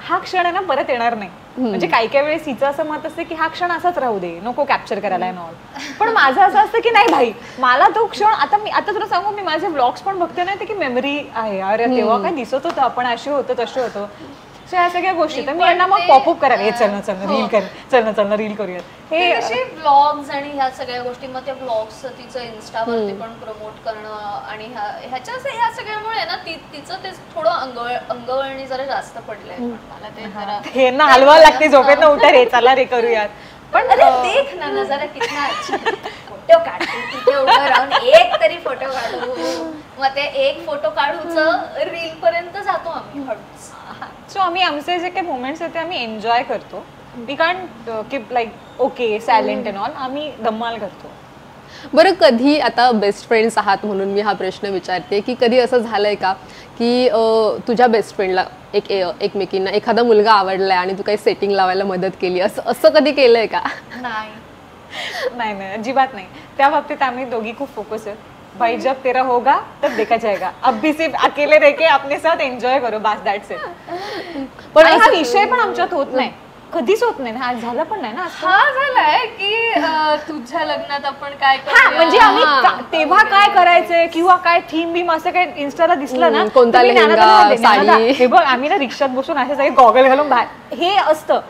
हा क्षण आहे ना परत येणार नाही. म्हणजे काही काही वेळेस हिचं असं मत असते की हा क्षण असाच राहू दे, नको कॅप्चर करायला नॉल. पण माझं असं असतं की नाही भाई, मला तो क्षण आता तुला सांगू, मी माझे ब्लॉग्स पण बघते ना, ते की मेमरी आहे, अरे तेव्हा काय दिसत होतं, आपण असे होतो तसे होतो. सो ह्या सगळ्या गोष्टी तर मी यांना मग पॉपअप करायला, हे चल रील कर, चल रील करूयात. हे असे व्लॉग्स आणि ह्या सगळ्या गोष्टी, मग त्या व्लॉग्स तिचं इन्स्टावरती पण प्रमोट करणं आणि ह्या सगळ्यामुळे ना तिचं ते थोडं अंगवळणी जरा जास्त पडलंय. मला ते जरा हे ना हलवा लागते झोपेत ना, उठा रे चला रे करूयात. पण देख ना नजारा कितना फोटो काढतो तिथे उभं राहून, एक तरी फोटो काढू. मग ते एक फोटो काढूच रील पर्यंत जातो आम्ही हळूच. सो आम्ही आमचे जे काही मोमेंट्स आहेत ते आम्ही एन्जॉय करतो. We can't keep like okay silent and all, आम्ही धम्माल करतो. बरं, कधी आता बेस्ट फ्रेंड्स आहात म्हणून मी हा प्रश्न विचारते की कधी असं झालंय का की तुझ्या बेस्ट फ्रेंडला एकमेकींना एखादा मुलगा आवडलाय आणि तू काही सेटिंग लावायला मदत केली, असं कधी केलंय का? नाही अजिबात नाही. त्या बाबतीत आम्ही दोघी खूप फोकस आहेत. भाई जब तेरा होगा तब देखा जाएगा, अब भी सिर्फ अकेले रह के अपने साथ एन्जॉय करो, बस दॅट्स इट. पण हा विषय पण आमच्यात होत नाही, कधीच होत नाही. हा झाला पण नाही ना. हा झालाय की तुझ्या लग्नात आपण काय म्हणजे आम्ही तेव्हा काय करायचंय किंवा काय थीम बीम असं काय इन्स्टाला दिसलं ना, कोणता लेहंगा, हे बघ आम्ही ना रिक्षात बसून असे सगळे गॉगल घालून बाहेर, हे असतं.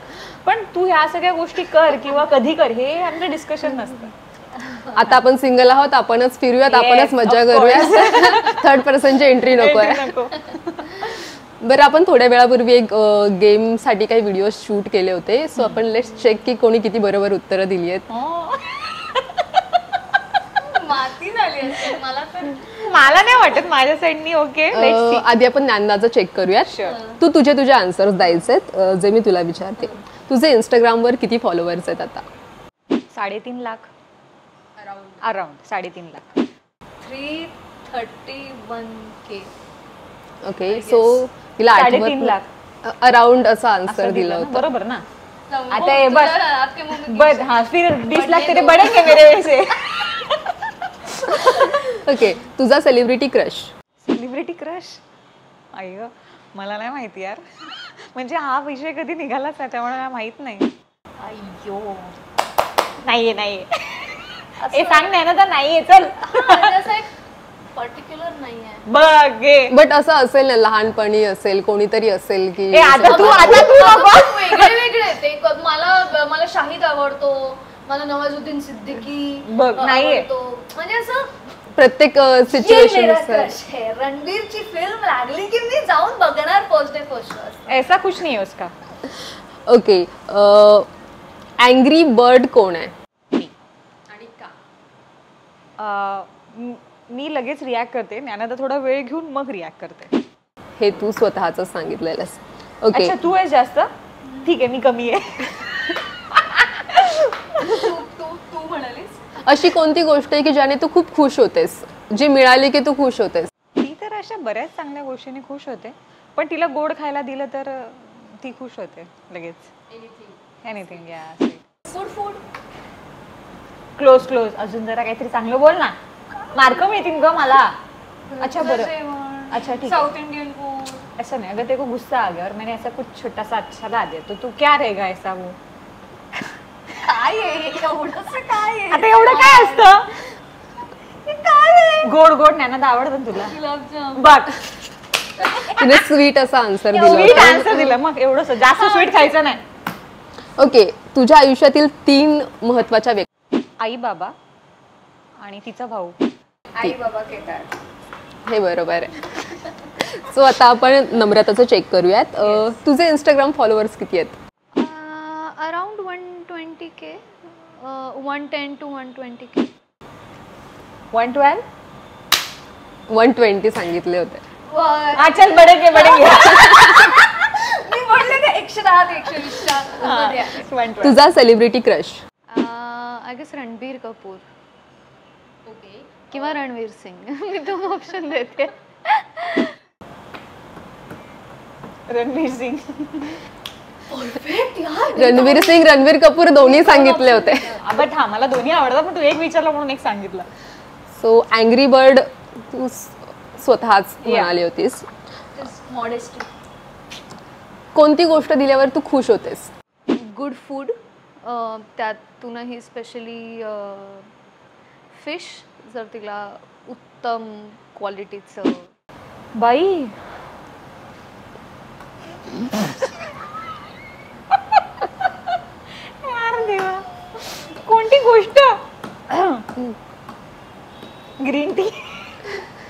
पण तू ह्या सगळ्या गोष्टी कर किंवा कधी कर, हे आमचं डिस्कशन नसतं. आता आपण सिंगल आहोत, आपणच फिरूयात, आपणच मजा करूयात, थर्ड पर्सनची एंट्री नकोय. बरं, आपण थोड्या वेळापूर्वी एक गेम साठी काही व्हिडिओ शूट केले होते. सो आपण लेट्स चेक की कोणी किती बरोबर उत्तरं दिली आहेत. माती झाली असेल मला नाही वाटत माझ्या साईडनी. ओके, आधी आपण ज्ञानदाचं चेक करूयात. तू तुझे आन्सर्स द्यायचेत जे मी तुला विचारते. तुझे इंस्टाग्रामवर किती फॉलोअर्स आहेत आता? 3.5 lakh around 3.5 lakh. 331K. Okay, so तिला 3.5 लाख अराउंड असा आन्सर दिला होता, बरोबर ना? आता ये बस हाँ फिर 20 लाख तेरे बढ़ेंगे मेरे वैसे. ओके, तुझा सेलिब्रिटी क्रश? सेलिब्रिटी क्रश अय्यो मला नाही माहिती यार. म्हणजे हा विषय कधी निघालाच नाही त्यामुळे मला माहित नाही. अय्यो नाहीये ए सांग नाही ना तर नाहीये. चल पर्टिक्युलर नाहीये बघ, बट असं असेल ना, लहानपणी असेल, कोणीतरी असेल की आता तू वेगळे ते. मला शाहिद आवडतो, मला नवाजुद्दीन सिद्दीकी बघ नाहीये. म्हणजे असं प्रत्येक सिच्युएशन रणबीरची फिल्म लागली की मी जाऊन बघणार फर्स्ट डे फर्स्ट शो. ऐसा कुछ नहीं है उसका. ओके. अँग्री बर्ड कोण आहे? आणि का? मी लगेच रिॲक्ट करते. ज्ञानदा थोडा वेळ घेऊन मग रिॲक्ट करते. हे तू स्वतःच सांगितलेलंस. ओके. अच्छा तू आहेस जास्त. ठीक आहे मी कमी आहे. तू म्हणालीस अशी कोणती गोष्ट आहे की ज्याने तू खूप खुश होतेस, जी मिळाली की तू खुश होतेस? ती तर अशा बऱ्याच चांगल्या गोष्टींनी खुश होते, पण तिला गोड खायला दिलं तर ती खुश होते लगेच. एनिथिंग या. Food close. अजून जरा काहीतरी चांगलं बोल ना. मार्क मिळतील ग मला. अच्छा बरं. अच्छा ठीक है. South Indian food. ऐसा नहीं, अगर तेरे को गुस्सा आ गया और मैंने ऐसा कुछ छोटा सा अच्छा ला दिया तो तू क्या रहेगा ऐसा वो? काय आहे एवढंसं काय आहे? आता एवढं काय असतं? काय आहे? गोड ज्ञानात आवडतं ना तुला? गुलाबजाम. बघ तिने स्वीट असा आन्सर दिला स्वीट होता. आन्सर दिलं. मग एवढं जास्त स्वीट खायचं नाही. ओके. तुझ्या आयुष्यातील 3 महत्वाच्या व्यक्ती? आई बाबा आणि तिचा भाऊ. आई बाबा केदार. हे बरोबर आहे. सो आता आपण नम्रताचं चेक करूयात. तुझे इंस्टाग्राम फॉलोअर्स किती आहेत? Around 120K. 110 to 120K. 112. 120 सांगितले होते. चल बडे घे. मी म्हणले ते 110 ते 120 मध्ये आहे. 112. तुझा celebrity crush? I guess Ranbir Kapoor. Okay. किंवा रणवीर सिंग. मी 2 ऑप्शन देते. रणवीर सिंग. रणवीर सिंग, रणवीर कपूर दोन्ही सांगितले होते. अबे थांब, मला दोन्ही आवडतात पण तू एक विचारला म्हणून एक सांगितलं. सो अँग्री बर्ड तू स्वतःच म्हणाली होतीस. मॉडेस्टी. कोणती गोष्ट दिल्यावर तू खुश होतेस? Good food. त्यातूनही स्पेशली फिश, जर तिला उत्तम क्वालिटीचं. बाई यार देवा, कोणती गोष्ट? Green tea.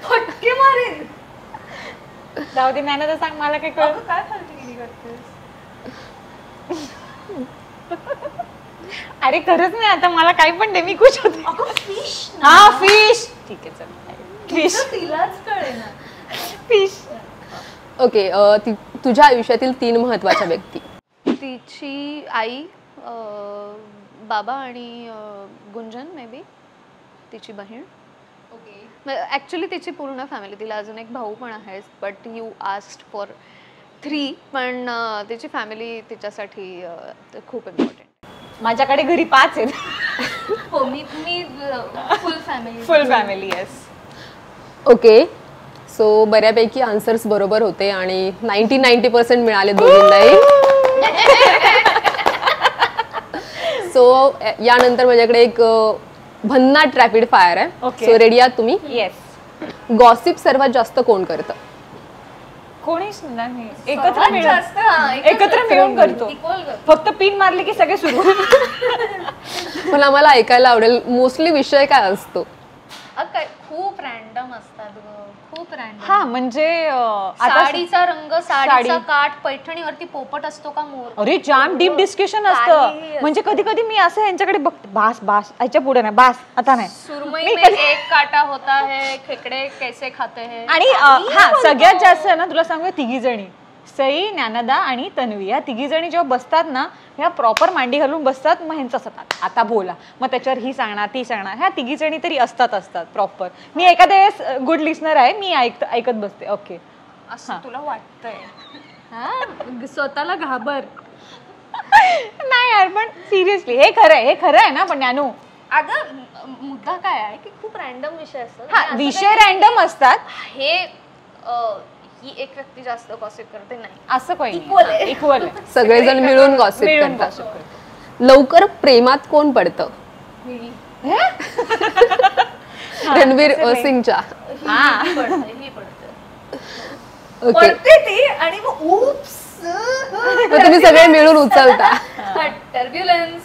फटके मारेन. जाऊ दे मॅनेजर, सांग मला काय कळ. काय फालतूगिरी करतेस? अरे खरंच नाही, आता मला काही पण दे, मी खुश होते. फिश. हा फिश. ठीक आहे चल. फिश. तिलाच कळेना. फिश. ओके. तुझ्या आयुष्यातील 3 महत्वाच्या व्यक्ती? तिची आई, बाबा आणि गुंजन मे बी, तिची बहीण. ओके. ॲक्च्युली तिची पूर्ण फॅमिली. तिला अजून एक भाऊ पण आहे, बट यू आस्क्ड फॉर 3. पण तिची फॅमिली तिच्यासाठी खूप इम्पॉर्टंट. माझ्याकडे घरी 5 आहेत. हो, मी full family. Full family. Yes. Okay. So बऱ्यापैकी आन्सर्स बरोबर होते आणि 90% मिळाले दोघींनाही. सो यानंतर माझ्याकडे एक भन्नाट रॅपिड फायर आहे. सो रेडी आहात तुम्ही? येस. गॉसिप सर्वात जास्त कोण करतं? कोणीच नाही. एकत्र मिळून करतो. फक्त पिन मारली की सगळे सुरू. पण आम्हाला ऐकायला आवडेल मोस्टली विषय काय असतो? खूप रॅन्डम असतात, खूप रॅन्डम. हा म्हणजे साडीचा रंग, साडीचा काठ, पैठणीवरती पोपट असतो का मोर? अरे जाम डीप डिस्कशन असतं. म्हणजे कधी कधी मी असं यांच्याकडे बघते, बास याच्या पुढे नाही, बास आता नाही. सुरमई में एक काटा होता है, खेकडे कैसे खाते हैं. आणि हा सगळ्यात जास्त आहे ना, तुला सांगू, 3 जणी, सई, ज्ञानदा आणि तन्वी, या 3 जणी जेव्हा बसतात ना, ह्या प्रॉपर मांडी घालून बसतात. मग ह्यांचं असतात, आता बोला, मग त्याच्यावर ही सांगणार ती सांगणार. ह्या 3 जणी तरी असतात प्रॉपर. मी एखाद्या वेळेस गुड लिस्नर आहे, मी ऐकत बसते. ओके असं तुला वाटतंय? स्वतःला घाबर. नाही यार, पण सिरियसली हे खरं आहे ना. पण ज्ञानू, अगं मुद्दा काय आहे की खूप रॅन्डम विषय असतात. हा विषय रॅन्डम असतात. ही एक व्यक्ती जास्त गॉसिप करते नाही, असं काही इक्वल आहे. सगळेजण मिळून गॉसिप करतात. लवकर प्रेमात कोण पडतं? रणवीर सिंगच्या. ओके. ती आणि मग उप्स, मग तुम्ही सगळे मिळून उचलता. टर्ब्युलन्स.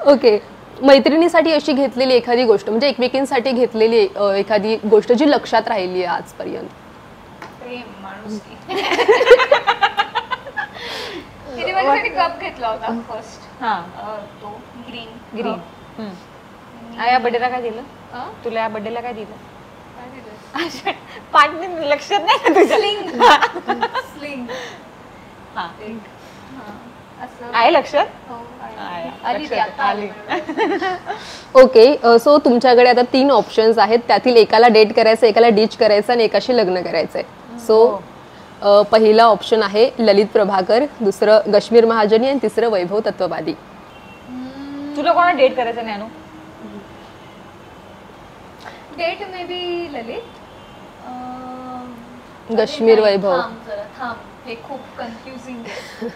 ओके. मैत्रिणीसाठी अशी घेतलेली एखादी गोष्ट म्हणजे एकमेकींसाठी घेतलेली एखादी गोष्ट जी लक्षात राहिली आहे आजपर्यंत? प्रेम, माणुसकी. तिने माझ्यासाठी कप घेतला होता फर्स्ट, हा तो ग्रीन ग्रीन. या बर्थडेला काय दिलं तुला? या बर्थडेला काय दिलं? काय दिलं? पाच दिन लक्षात नाही ना तुझ्या? स्लिंग. हा असं आहे लक्षात? हो, आहे. आली ती लक्षात आता आली. ओके, सो तुमच्याकडे आता 3 ऑप्शन्स आहेत. त्यातील एकाला डेट करायचं, एकाला डिच करायचं आणि एकाशी लग्न करायचंय. सो पहिला ऑप्शन आहे ललित प्रभाकर, दुसरं कश्मीर महाजनी आणि तिसरं वैभव तत्ववादी. तुला कोणा डेट करायचं नाही? डेट मे बी ललित. कश्मीर वैभव. थांब, हे खूप कन्फ्युजिंग आहे.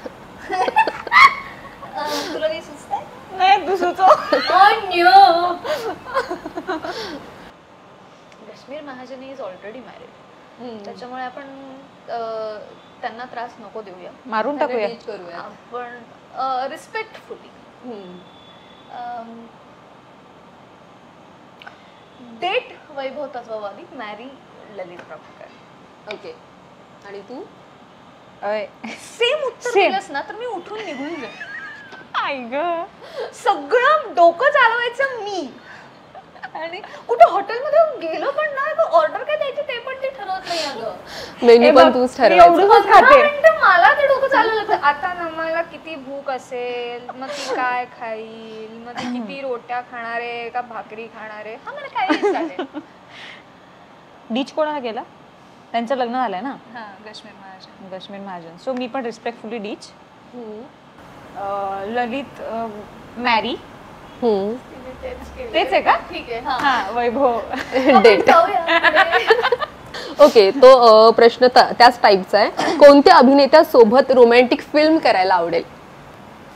तुला काही सुचतंय? नाही तू सुचव. कश्मीर महाजनी इज ऑलरेडी मॅरिड, त्याच्यामुळे आपण त्यांना त्रास नको देऊया, मारून टाकूया. करूया आपण रिस्पेक्टफुली. डेट वैभव तत्ववादी, मॅरी ललित प्रभाकर. ओके, आणि तू? सेम उत्तर दिलंस ना तर मी उठून निघून जाईल. आई ग, सगळं डोकं चालवायचं मी, आणि कुठे हॉटेलमध्ये गेलो पण ना ऑर्डर काय द्यायची ते पण ते ठरवत नाही. अगं मेन्यू पण तूच ठरवायचं. एवढंच खाते. मला ते डोकं चाललं होतं. आता ना मला किती भूक असेल, मग ती काय खाईल, मग ती किती रोट्या खाणार आहे का भाकरी खाणार आहे, हा मला काही चालेल. डीच कोणाला गेला? त्यांचं लग्न झालंय ना? कश्मीर महाजन. कश्मीर महाजन. सो मी पण रिस्पेक्टफुली डीच. ललित मॅरी. तेच आहे का? ठीक आहे. हा वैभव डेट. ओके, तो प्रश्न त्याच टाईपचा आहे. कोणत्या अभिनेत्यासोबत रोमॅन्टिक फिल्म करायला आवडेल?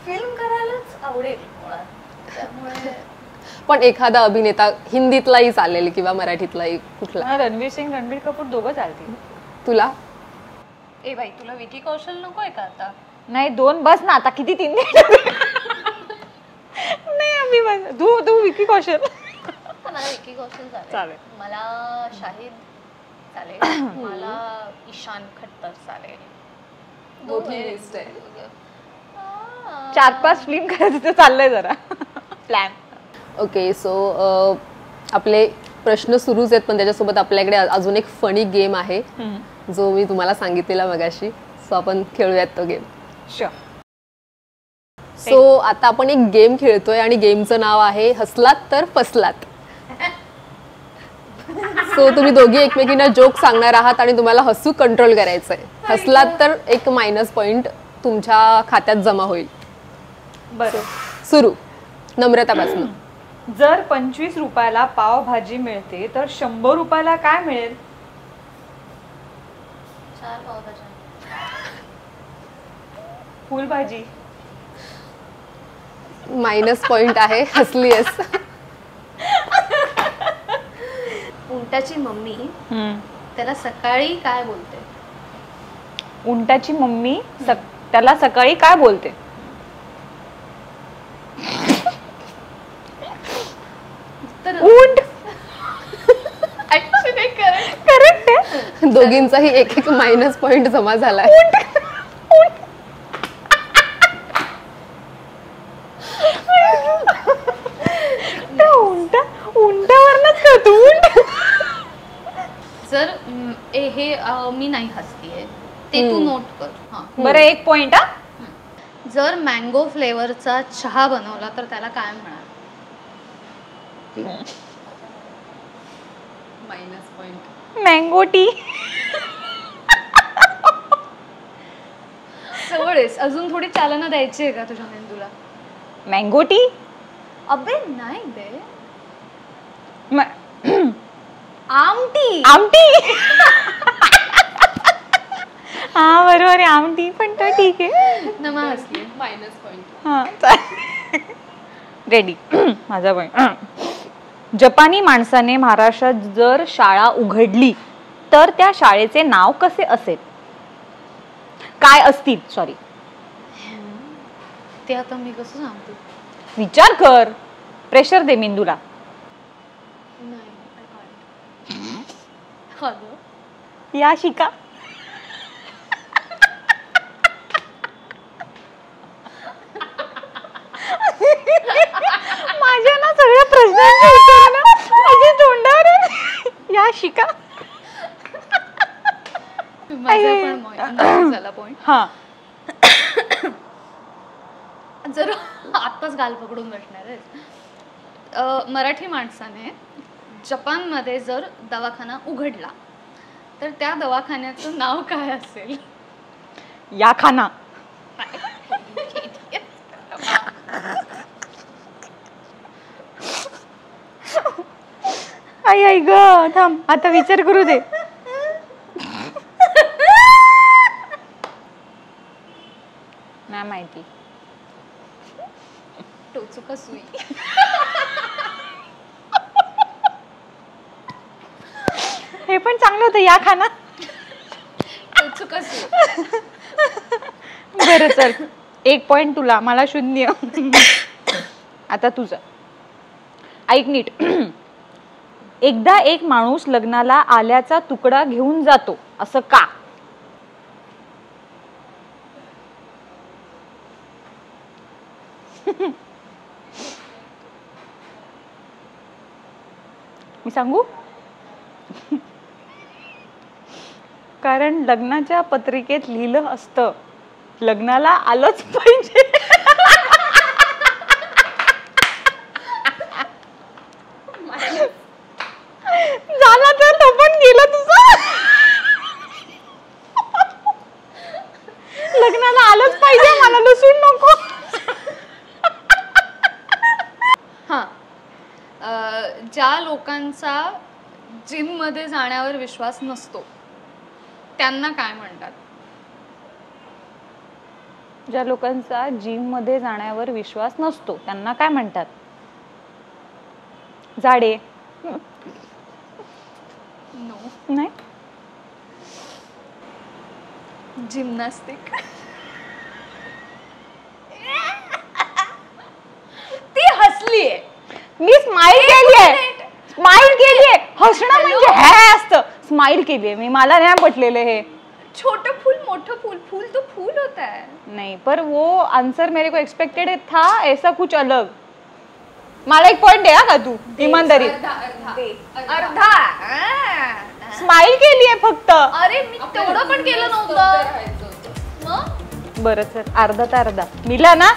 फिल्म करायलाच आवडेल मुळात. त्यामुळे पण एखादा अभिनेता हिंदीतलाही चालेल किंवा मराठीतलाही, कुठला? रणवीर सिंग, रणबीर कपूर दोघं चालतील. तुला? ए बाई, तुला विकी कौशल नकोय का आता? नाही 2 बस ना, आता किती 3? नाही आम्ही बस. तू विकी कौशल. मला विकी कौशल चालेल. मला शाहिद चालेल, मला ईशान खट्टर चालेल. मोठी लिस्ट आहे. 4-5 फिल्म करायचं ते चाललंय जरा प्लॅन. ओके, सो आपले प्रश्न सुरूच आहेत, पण त्याच्यासोबत आपल्याकडे अजून एक फनी गेम आहे जो मी तुम्हाला सांगितलेला मगाशी. सो आपण खेळूयात तो गेम. शुअर. सो आता आपण एक गेम खेळतोय आणि गेमचं नाव आहे हसलात तर फसलात. सो तुम्ही दोघी एकमेकींना जोक सांगणार आहात आणि तुम्हाला हसू कंट्रोल करायचंय. हसलात तर एक -पॉइंट तुमच्या खात्यात जमा होईल. बरं. सुरू नम्रतापासून. जर 25 रुपयाला पावभाजी मिळते तर 100 रुपयाला काय मिळेल? 4 पावभाज्या. फुलभाजी. -पॉइंट आहे, हसलीयस. उंटाची मम्मी त्याला सकाळी काय बोलते? उंटाची मम्मी त्याला सकाळी काय बोलते? उंट. ऍक्च्युली करेक्ट आहे. दोघींचाही एक -पॉइंट जमा झालाय. उंटावरनच करतो. जर हे मी नाही हसतीये ते तू नोट कर. बरं 1 पॉइंट. जर मँगो फ्लेवरचा चहा बनवला तर त्याला काय म्हणाल? Mango T. सवडेस अजून थोडी चालना द्यायची आहे का तुझ्या मेंदूला? Mango T. अबे नाही बे, आमटी. आमटी. हा बरोबर आहे, आमटी पण तर ठीक आहे. नमा हसली. रेडी. माझा पॉइंट. जपानी माणसाने महाराष्ट्रात जर शाळा उघडली तर त्या शाळेचे नाव कसे असेल? काय असतील? सॉरी, ते आता मी कसं सांगते? विचार कर. प्रेशर दे मेंदूला. या शिका. माझ्या ना सगळ्या प्रश्नांची उत्तरं ना माझ्या तोंडावर आहेत. या शिका. माझा पण झाला पॉइंट. हा जर आत्ताच गाल पकडून बसणार आहे. मराठी माणसाने जपानमध्ये जर दवाखाना उघडला तर त्या दवाखान्याचं नाव काय असेल? या खाना. आई आई ग थांब आता विचार करू दे. नाही माहिती. टोचुका सुई. हे पण चांगलं होतं या खाना. टोचुका सुई. बरं चल 1 पॉइंट तुला मला 0. आता तुझं ऐक नीट. एकदा एक माणूस लग्नाला आल्याचा तुकडा घेऊन जातो असं का? मी सांगू? कारण लग्नाच्या पत्रिकेत लिहिलं असतं लग्नाला आलंच पाहिजे. झाला तर तो पण गेला तुझा. लग्नाला आलंच पाहिजे मला लसूण नको. हा ज्या लोकांचा जिम मध्ये जाण्यावर विश्वास नसतो त्यांना काय म्हणतात? ज्या लोकांचा जिम मध्ये जाण्यावर विश्वास नसतो त्यांना काय म्हणतात? जाडे. नो. नाही. जिम्नॅस्टिक. ती हसलीये. मी स्माइल केलीये. स्माइल केलीये. हसणं म्हणजे हे असतं. स्माइल केलीये मी. मला नाही पटलेलं हे. छोटं फूल मोठं फूल. फूल तो फूल होता है. नहीं पर वो आंसर मेरे को एक्सपेक्टेड था ऐसा कुछ अलग. मला 1 पॉइंट दे का तू ईमानदारी. अर्धा. स्माइल केलीये फक्त. अरे मी तेवढं पण केलं नव्हतं. मग बरं चल अर्धा तर अर्धा मिला ना.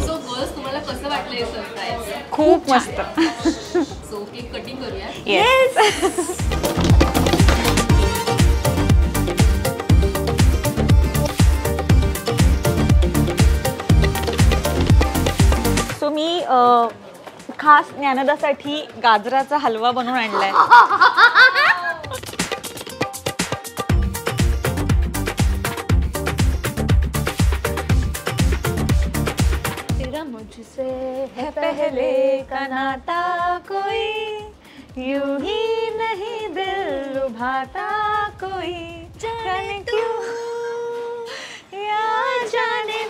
सो गर्ल्स तुम्हाला कसं वाटलं हे सरप्राईज? खूप मस्त. सो केक कटिंग करूया. येस. सो मी खास ज्ञानदासाठी गाजराचा हलवा बनवून आणलाय. तेरा मुझसे है पहले का नाता कोई यूं ही नहीं दिल लुभाता कोई जाने क्यों या जाने